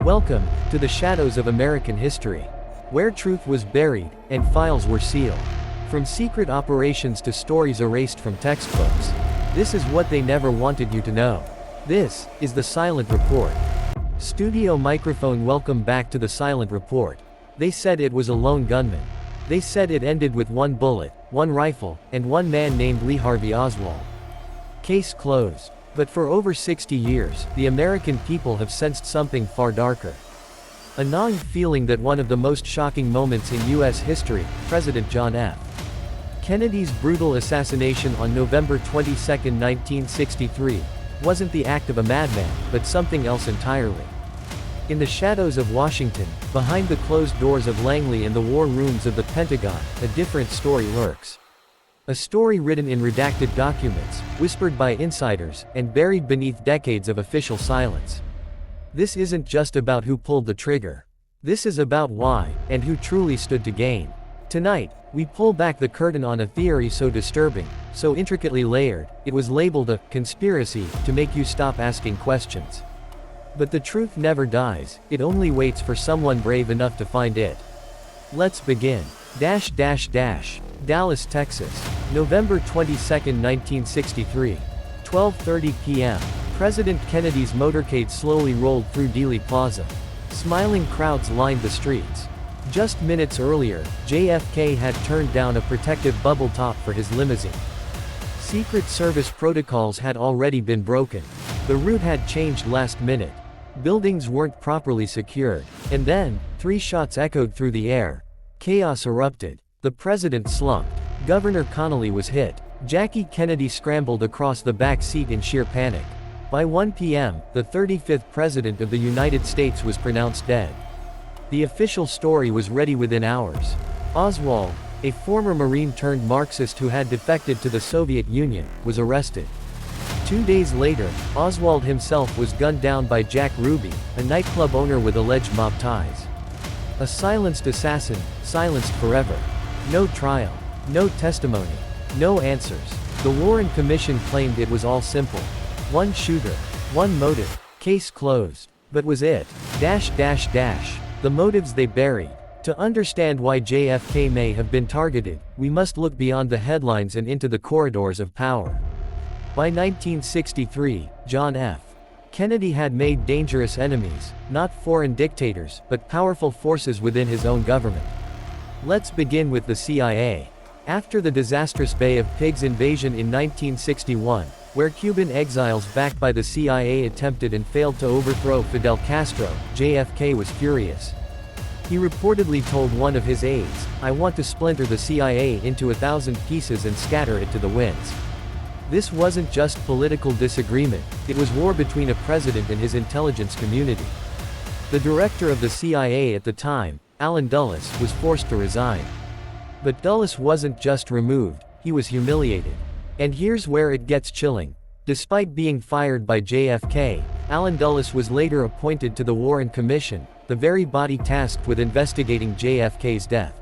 Welcome to the shadows of American history, where truth was buried and files were sealed. From secret operations to stories erased from textbooks. This is what they never wanted you to know. This is the Silent Report. Studio microphone. Welcome back to the Silent Report. They said it was a lone gunman. They said it ended with one bullet, one rifle, and one man named Harvey Oswald. Case closed. But for over 60 years, the American people have sensed something far darker. A gnawing feeling that one of the most shocking moments in U.S. history, President John F. Kennedy's brutal assassination on November 22, 1963, wasn't the act of a madman, but something else entirely. In the shadows of Washington, behind the closed doors of Langley and the war rooms of the Pentagon, a different story lurks. A story written in redacted documents, whispered by insiders, and buried beneath decades of official silence. This isn't just about who pulled the trigger. This is about why, and who truly stood to gain. Tonight, we pull back the curtain on a theory so disturbing, so intricately layered, it was labeled a conspiracy to make you stop asking questions. But the truth never dies, it only waits for someone brave enough to find it. Let's begin. Dallas, Texas. November 22, 1963. 12:30 p.m. President Kennedy's motorcade slowly rolled through Dealey Plaza. Smiling crowds lined the streets. Just minutes earlier, JFK had turned down a protective bubble top for his limousine. Secret Service protocols had already been broken. The route had changed last minute. Buildings weren't properly secured. And then, 3 shots echoed through the air. Chaos erupted. The president slumped. Governor Connally was hit. Jackie Kennedy scrambled across the back seat in sheer panic. By 1 p.m., the 35th President of the United States was pronounced dead. The official story was ready within hours. Oswald, a former Marine turned Marxist who had defected to the Soviet Union, was arrested. 2 days later, Oswald himself was gunned down by Jack Ruby, a nightclub owner with alleged mob ties. A silenced assassin, silenced forever. No trial. No testimony. No answers. The Warren Commission claimed it was all simple. One shooter. One motive. Case closed. But was it? The motives they buried. To understand why JFK may have been targeted, we must look beyond the headlines and into the corridors of power. By 1963, John F. Kennedy had made dangerous enemies, not foreign dictators, but powerful forces within his own government. Let's begin with the CIA. After the disastrous Bay of Pigs invasion in 1961, where Cuban exiles backed by the CIA attempted and failed to overthrow Fidel Castro, JFK was furious. He reportedly told one of his aides, "I want to splinter the CIA into 1,000 pieces and scatter it to the winds." This wasn't just political disagreement, it was war between a president and his intelligence community. The director of the CIA at the time, Allen Dulles, was forced to resign. But Dulles wasn't just removed, he was humiliated. And here's where it gets chilling. Despite being fired by JFK, Allen Dulles was later appointed to the Warren Commission, the very body tasked with investigating JFK's death.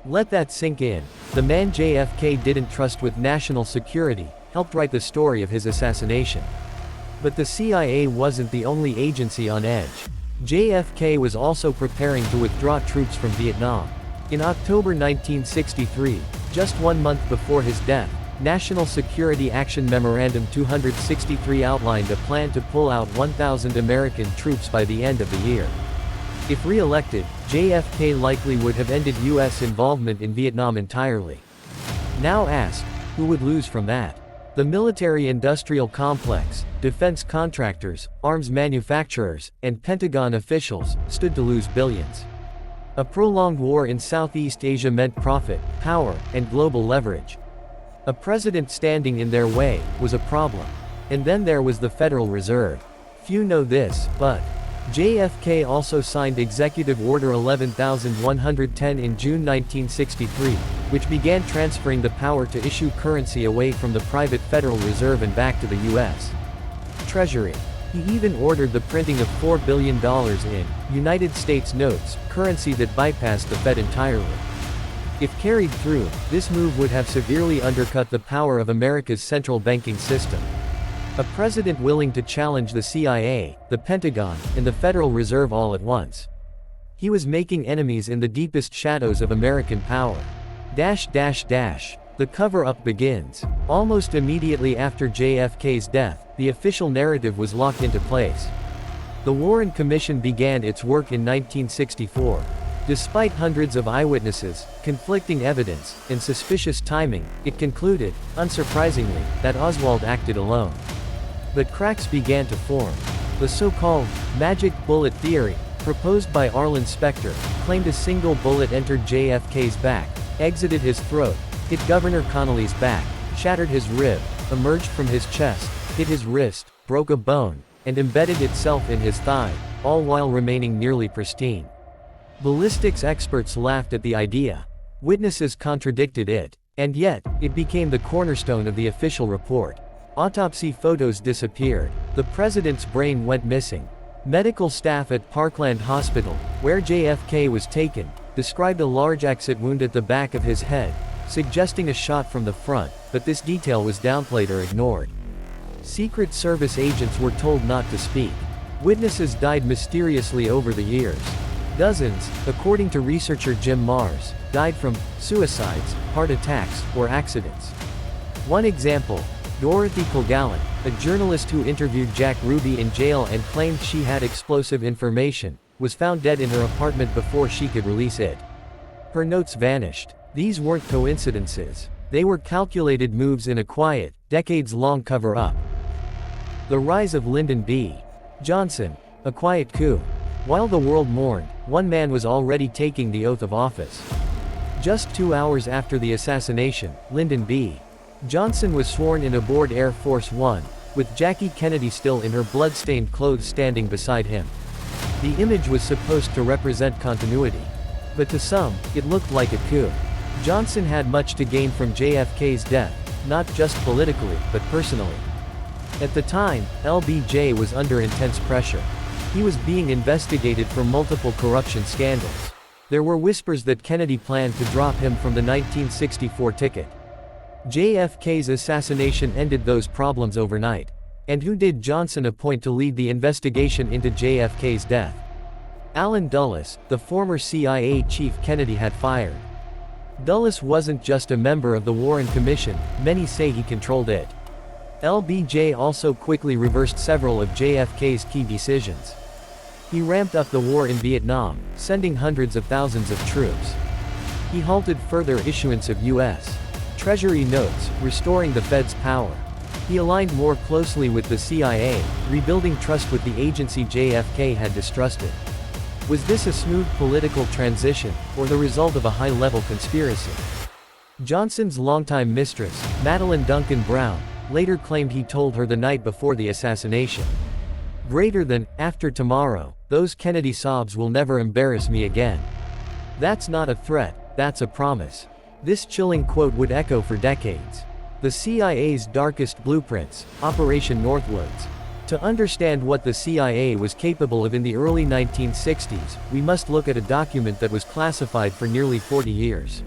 Let that sink in. The man JFK didn't trust with national security helped write the story of his assassination. But the CIA wasn't the only agency on edge. JFK was also preparing to withdraw troops from Vietnam. In October 1963, just 1 month before his death, National Security Action Memorandum 263 outlined a plan to pull out 1,000 American troops by the end of the year. If re-elected, JFK likely would have ended U.S. involvement in Vietnam entirely. Now ask, who would lose from that? The military-industrial complex, defense contractors, arms manufacturers, and Pentagon officials stood to lose billions. A prolonged war in Southeast Asia meant profit, power, and global leverage. A president standing in their way was a problem. And then there was the Federal Reserve. Few know this, but JFK also signed Executive Order 11,110 in June 1963, which began transferring the power to issue currency away from the private Federal Reserve and back to the U.S. Treasury. He even ordered the printing of $4 billion in United States notes, currency that bypassed the Fed entirely. If carried through, this move would have severely undercut the power of America's central banking system. A president willing to challenge the CIA, the Pentagon, and the Federal Reserve all at once. He was making enemies in the deepest shadows of American power. The cover-up begins. Almost immediately after JFK's death, the official narrative was locked into place. The Warren Commission began its work in 1964. Despite hundreds of eyewitnesses, conflicting evidence, and suspicious timing, it concluded, unsurprisingly, that Oswald acted alone. But cracks began to form. The so-called magic bullet theory, proposed by Arlen Specter, claimed a single bullet entered JFK's back, exited his throat, hit Governor Connolly's back, shattered his rib, emerged from his chest, hit his wrist, broke a bone, and embedded itself in his thigh, all while remaining nearly pristine. Ballistics experts laughed at the idea. Witnesses contradicted it. And yet, it became the cornerstone of the official report. Autopsy photos disappeared. The president's brain went missing. Medical staff at Parkland Hospital, where JFK was taken, described a large exit wound at the back of his head, suggesting a shot from the front, but this detail was downplayed or ignored. Secret Service agents were told not to speak. Witnesses died mysteriously over the years. Dozens, according to researcher Jim Mars, died from suicides, heart attacks, or accidents. One example, Dorothy Kilgallen, a journalist who interviewed Jack Ruby in jail and claimed she had explosive information, was found dead in her apartment before she could release it. Her notes vanished. These weren't coincidences. They were calculated moves in a quiet, decades-long cover-up. The rise of Lyndon B. Johnson, a quiet coup. While the world mourned, one man was already taking the oath of office. Just 2 hours after the assassination, Lyndon B. Johnson was sworn in aboard Air Force One, with Jackie Kennedy still in her blood-stained clothes standing beside him. The image was supposed to represent continuity. But to some, it looked like a coup. Johnson had much to gain from JFK's death, not just politically, but personally. At the time, LBJ was under intense pressure. He was being investigated for multiple corruption scandals. There were whispers that Kennedy planned to drop him from the 1964 ticket. JFK's assassination ended those problems overnight. And who did Johnson appoint to lead the investigation into JFK's death? Allen Dulles, the former CIA chief Kennedy had fired. Dulles wasn't just a member of the Warren Commission, many say he controlled it. LBJ also quickly reversed several of JFK's key decisions. He ramped up the war in Vietnam, sending hundreds of thousands of troops. He halted further issuance of U.S. Treasury notes, restoring the Fed's power. He aligned more closely with the CIA, rebuilding trust with the agency JFK had distrusted. Was this a smooth political transition, or the result of a high-level conspiracy? Johnson's longtime mistress, Madeline Duncan Brown, later claimed he told her the night before the assassination. "Greater than, after tomorrow, those Kennedy sobs will never embarrass me again." That's not a threat, that's a promise. This chilling quote would echo for decades. The CIA's darkest blueprints, Operation Northwoods. To understand what the CIA was capable of in the early 1960s, we must look at a document that was classified for nearly 40 years.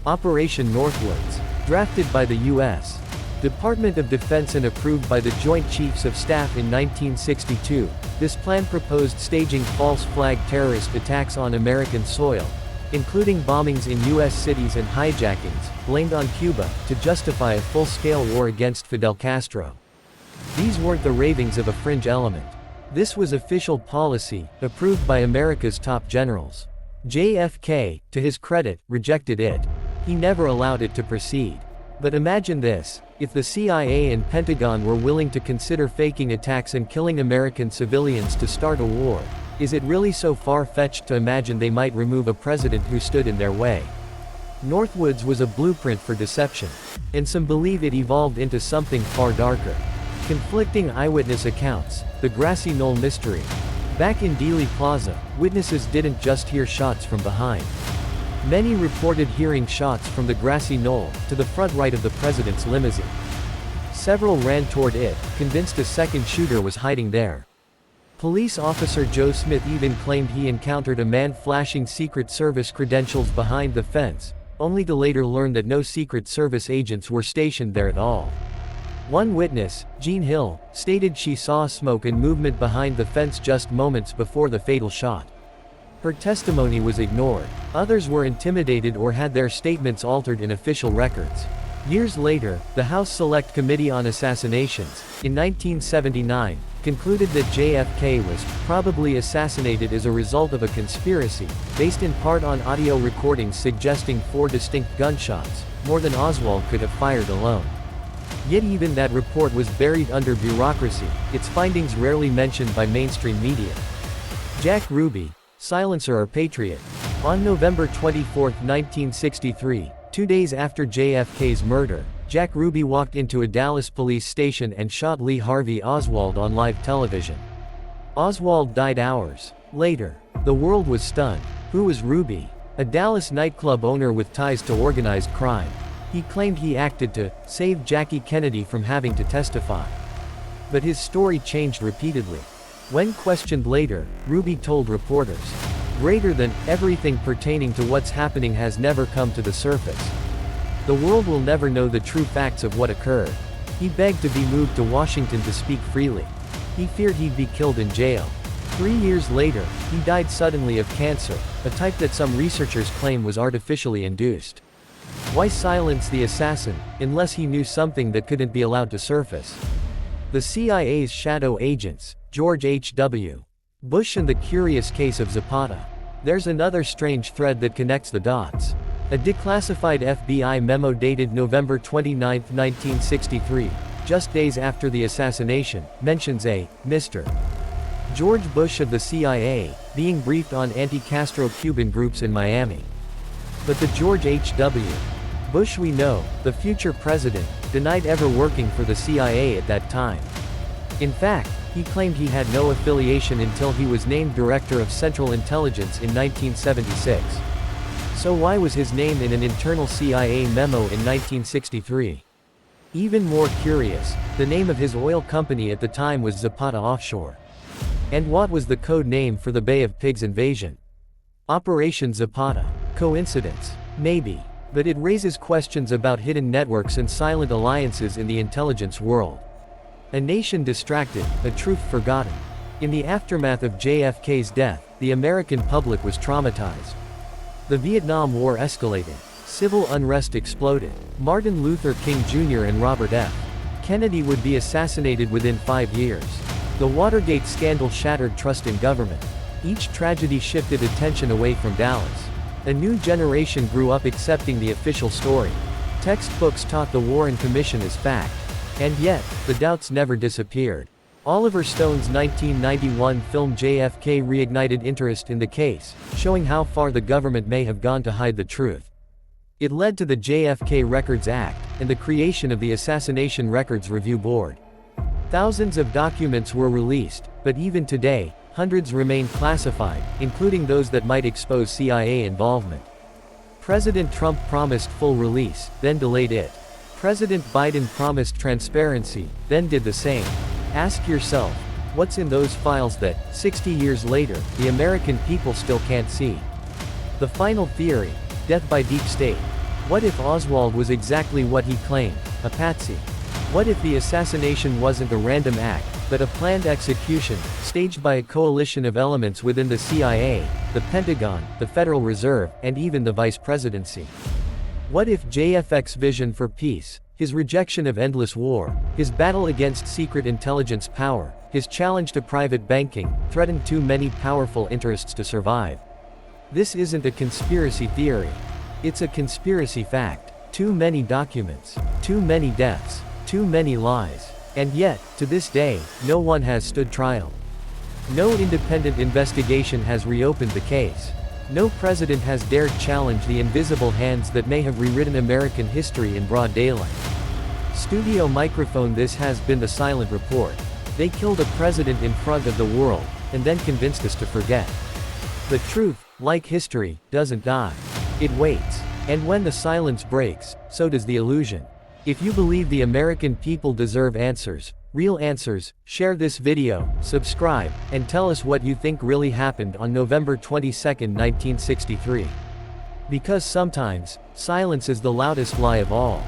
Operation Northwoods. Drafted by the U.S. Department of Defense and approved by the Joint Chiefs of Staff in 1962, this plan proposed staging false flag terrorist attacks on American soil, including bombings in U.S. cities and hijackings, blamed on Cuba, to justify a full-scale war against Fidel Castro. These weren't the ravings of a fringe element. This was official policy, approved by America's top generals. JFK, to his credit, rejected it. He never allowed it to proceed. But imagine this, if the CIA and Pentagon were willing to consider faking attacks and killing American civilians to start a war, is it really so far-fetched to imagine they might remove a president who stood in their way? Northwoods was a blueprint for deception. And some believe it evolved into something far darker. Conflicting eyewitness accounts, the grassy knoll mystery. Back in Dealey Plaza, witnesses didn't just hear shots from behind. Many reported hearing shots from the grassy knoll, to the front right of the president's limousine. Several ran toward it, convinced a second shooter was hiding there. Police officer Joe Smith even claimed he encountered a man flashing Secret Service credentials behind the fence, only to later learn that no Secret Service agents were stationed there at all. One witness, Jean Hill, stated she saw smoke and movement behind the fence just moments before the fatal shot. Her testimony was ignored. Others were intimidated or had their statements altered in official records. Years later, the House Select Committee on Assassinations, in 1979, concluded that JFK was probably assassinated as a result of a conspiracy, based in part on audio recordings suggesting 4 distinct gunshots, more than Oswald could have fired alone. Yet even that report was buried under bureaucracy, its findings rarely mentioned by mainstream media. Jack Ruby, silencer or patriot. On November 24, 1963, 2 days after JFK's murder, Jack Ruby walked into a Dallas police station and shot Lee Harvey Oswald on live television. Oswald died hours later. The world was stunned. Who was Ruby? A Dallas nightclub owner with ties to organized crime. He claimed he acted to save Jackie Kennedy from having to testify. But his story changed repeatedly. When questioned later, Ruby told reporters, "Greater than everything pertaining to what's happening has never come to the surface. The world will never know the true facts of what occurred." He begged to be moved to Washington to speak freely. He feared he'd be killed in jail. 3 years later, he died suddenly of cancer, a type that some researchers claim was artificially induced. Why silence the assassin, unless he knew something that couldn't be allowed to surface? The CIA's shadow agents, George H.W. Bush and the curious case of Zapata. There's another strange thread that connects the dots. A declassified FBI memo dated November 29, 1963, just days after the assassination, mentions a Mr. George Bush of the CIA being briefed on anti-Castro Cuban groups in Miami. But the George H.W. Bush we know, the future president, denied ever working for the CIA at that time. In fact, he claimed he had no affiliation until he was named Director of Central Intelligence in 1976. So why was his name in an internal CIA memo in 1963? Even more curious, the name of his oil company at the time was Zapata Offshore. And what was the code name for the Bay of Pigs invasion? Operation Zapata. Coincidence? Maybe. But it raises questions about hidden networks and silent alliances in the intelligence world. A nation distracted, a truth forgotten. In the aftermath of JFK's death, the American public was traumatized. The Vietnam War escalated. Civil unrest exploded. Martin Luther King Jr. and Robert F. Kennedy would be assassinated within 5 years. The Watergate scandal shattered trust in government. Each tragedy shifted attention away from Dallas. A new generation grew up accepting the official story. Textbooks taught the Warren Commission as fact. And yet, the doubts never disappeared. Oliver Stone's 1991 film JFK reignited interest in the case, showing how far the government may have gone to hide the truth. It led to the JFK Records Act, and the creation of the Assassination Records Review Board. Thousands of documents were released, but even today, hundreds remain classified, including those that might expose CIA involvement. President Trump promised full release, then delayed it. President Biden promised transparency, then did the same. Ask yourself, what's in those files that, 60 years later, the American people still can't see? The final theory, death by deep state. What if Oswald was exactly what he claimed, a patsy? What if the assassination wasn't a random act, but a planned execution, staged by a coalition of elements within the CIA, the Pentagon, the Federal Reserve, and even the Vice Presidency? What if JFK's vision for peace, his rejection of endless war, his battle against secret intelligence power, his challenge to private banking, threatened too many powerful interests to survive? This isn't a conspiracy theory. It's a conspiracy fact. Too many documents, too many deaths, too many lies. And yet, to this day, no one has stood trial. No independent investigation has reopened the case. No president has dared challenge the invisible hands that may have rewritten American history in broad daylight. Studio microphone. This has been the Silent Report. They killed a president in front of the world, and then convinced us to forget. The truth, like history, doesn't die. It waits. And when the silence breaks, so does the illusion. If you believe the American people deserve answers, real answers, share this video, subscribe, and tell us what you think really happened on November 22, 1963. Because sometimes, silence is the loudest lie of all.